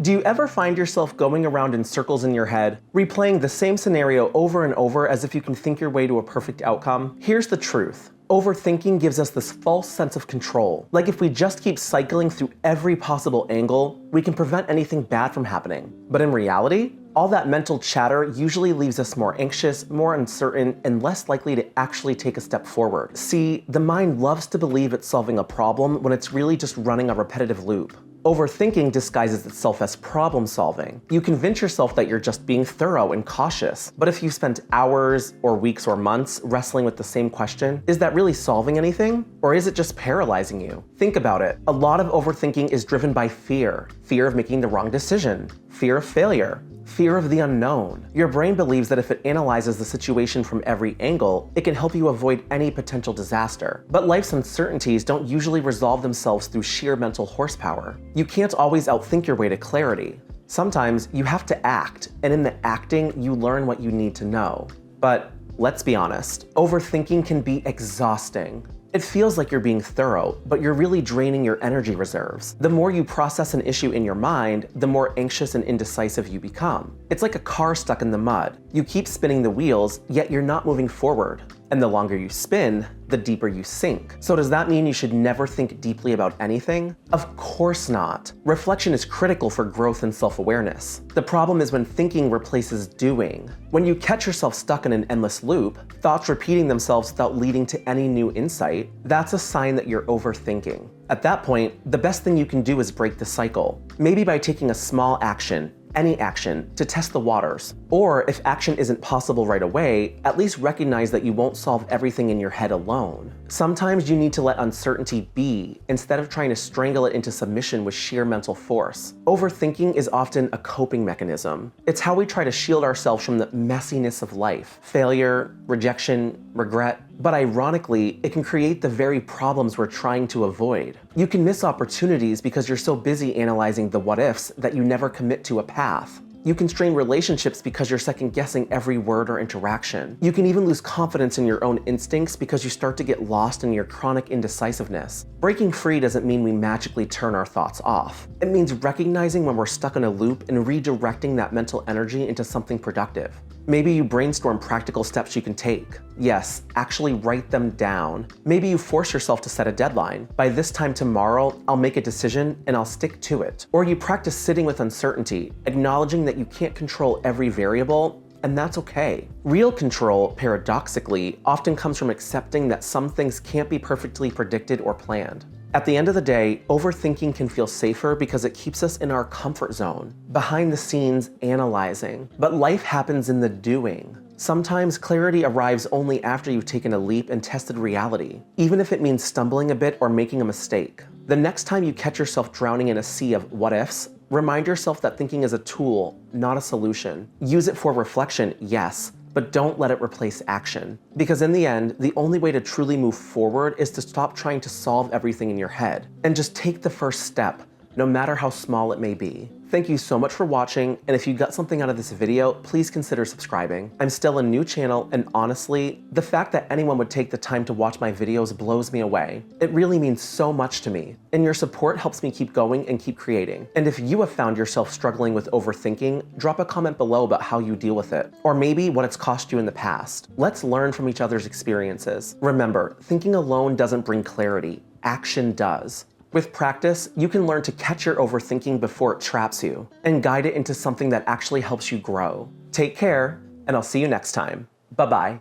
Do you ever find yourself going around in circles in your head, replaying the same scenario over and over as if you can think your way to a perfect outcome? Here's the truth. Overthinking gives us this false sense of control. Like if we just keep cycling through every possible angle, we can prevent anything bad from happening. But in reality, all that mental chatter usually leaves us more anxious, more uncertain, and less likely to actually take a step forward. See, the mind loves to believe it's solving a problem when it's really just running a repetitive loop. Overthinking disguises itself as problem solving. You convince yourself that you're just being thorough and cautious, but if you spent hours or weeks or months wrestling with the same question, is that really solving anything? Or is it just paralyzing you? Think about it. A lot of overthinking is driven by fear. Fear of making the wrong decision, fear of failure, fear of the unknown. Your brain believes that if it analyzes the situation from every angle, it can help you avoid any potential disaster. But life's uncertainties don't usually resolve themselves through sheer mental horsepower. You can't always outthink your way to clarity. Sometimes you have to act, and in the acting, you learn what you need to know. But let's be honest, overthinking can be exhausting. It feels like you're being thorough, but you're really draining your energy reserves. The more you process an issue in your mind, the more anxious and indecisive you become. It's like a car stuck in the mud. You keep spinning the wheels, yet you're not moving forward. And the longer you spin, the deeper you sink. So does that mean you should never think deeply about anything? Of course not. Reflection is critical for growth and self-awareness. The problem is when thinking replaces doing. When you catch yourself stuck in an endless loop, thoughts repeating themselves without leading to any new insight, that's a sign that you're overthinking. At that point, the best thing you can do is break the cycle. Maybe by taking a small action, any action, to test the waters. Or if action isn't possible right away, at least recognize that you won't solve everything in your head alone. Sometimes you need to let uncertainty be, instead of trying to strangle it into submission with sheer mental force. Overthinking is often a coping mechanism. It's how we try to shield ourselves from the messiness of life, failure, rejection, regret. But ironically, it can create the very problems we're trying to avoid. You can miss opportunities because you're so busy analyzing the what-ifs that you never commit to a path. You can strain relationships because you're second-guessing every word or interaction. You can even lose confidence in your own instincts because you start to get lost in your chronic indecisiveness. Breaking free doesn't mean we magically turn our thoughts off. It means recognizing when we're stuck in a loop and redirecting that mental energy into something productive. Maybe you brainstorm practical steps you can take. Yes, actually write them down. Maybe you force yourself to set a deadline. By this time tomorrow, I'll make a decision and I'll stick to it. Or you practice sitting with uncertainty, acknowledging that you can't control every variable, and that's okay. Real control, paradoxically, often comes from accepting that some things can't be perfectly predicted or planned. At the end of the day, overthinking can feel safer because it keeps us in our comfort zone, behind the scenes analyzing. But life happens in the doing. Sometimes clarity arrives only after you've taken a leap and tested reality, even if it means stumbling a bit or making a mistake. The next time you catch yourself drowning in a sea of what-ifs, remind yourself that thinking is a tool, not a solution. Use it for reflection, yes, but don't let it replace action. Because in the end, the only way to truly move forward is to stop trying to solve everything in your head and just take the first step, no matter how small it may be. Thank you so much for watching, and if you got something out of this video, please consider subscribing. I'm still a new channel, and honestly, the fact that anyone would take the time to watch my videos blows me away. It really means so much to me, and your support helps me keep going and keep creating. And if you have found yourself struggling with overthinking, drop a comment below about how you deal with it, or maybe what it's cost you in the past. Let's learn from each other's experiences. Remember, thinking alone doesn't bring clarity, action does. With practice, you can learn to catch your overthinking before it traps you and guide it into something that actually helps you grow. Take care, and I'll see you next time. Bye-bye.